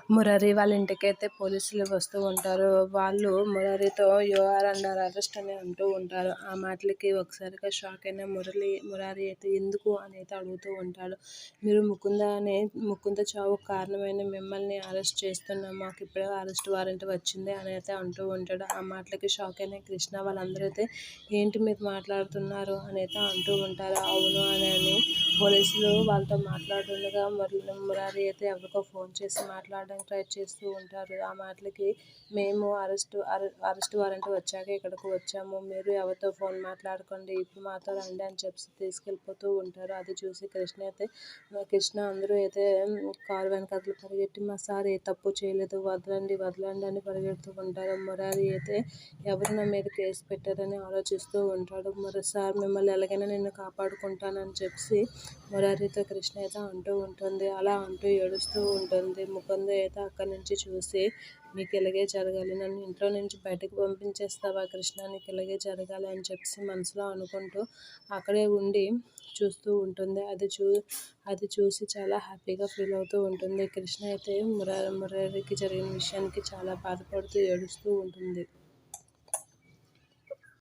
మురారి వాళ్ళ ఇంటికైతే పోలీసులు వస్తూ ఉంటారు. వాళ్ళు మురారితో యూ ఆర్ అండర్ అరెస్ట్ అని అంటూ ఉంటారు. ఆ మాటలకి ఒకసారిగా షాక్ అయిన మురారి అయితే ఎందుకు అని అయితే అడుగుతూ ఉంటాడు. మీరు ముకుంద చావుకు కారణమైన మిమ్మల్ని అరెస్ట్ చేస్తున్నాం, మాకు ఇప్పుడే అరెస్ట్ వారెంట్ వచ్చింది అని అయితే అంటూ ఉంటాడు. ఆ మాటలకి షాక్ అయిన కృష్ణ వాళ్ళందరూ అయితే ఏంటి మీరు మాట్లాడుతున్నారు అని అయితే అంటూ ఉంటారు. అవును అని పోలీసులు వాళ్ళతో మాట్లాడుతుండగా మురారి అయితే ఎవరికో ఫోన్ చేసి మాట్లాడడానికి ట్రై చేస్తూ ఉంటారు. ఆ మాటలకి మేము అరెస్ట్ వారెంట్ వచ్చాక ఇక్కడికి వచ్చాము, మీరు ఎవరితో ఫోన్ మాట్లాడుకోండి, ఇప్పుడు మాతో రండి అని చెప్పి తీసుకెళ్ళిపోతూ ఉంటారు. అది చూసి కృష్ణ అందరూ అయితే కారు వెనకాతలు పరిగెట్టి మా సార్ ఏ తప్పు చేయలేదు, వదలండి అని పరిగెడుతూ ఉంటారు. మురారి అయితే ఎవరు నా మీద కేసు పెట్టారని ఆలోచిస్తూ ఉంటాడు. మరి సార్ మిమ్మల్ని ఎలాగైనా నేను కాపాడుకుంటానని చెప్పి మురారితో కృష్ణ అయితే అంటూ ఉంటుంది. అలా అంటూ ఏడుస్తూ ఉంటుంది. ముకుంద అయితే అక్కడి నుంచి చూసి నీకు ఇలాగే జరగాలి, నన్ను ఇంట్లో నుంచి బయటకు పంపించేస్తావా కృష్ణ, నీకు ఇలాగే జరగాలి అని చెప్పి మనసులో అనుకుంటూ అక్కడే ఉండి చూస్తూ ఉంటుంది. అది చూసి చాలా హ్యాపీగా ఫీల్ అవుతూ ఉంటుంది. కృష్ణ అయితే మురారికి జరిగిన విషయానికి చాలా బాధపడుతూ ఏడుస్తూ ఉంటుంది.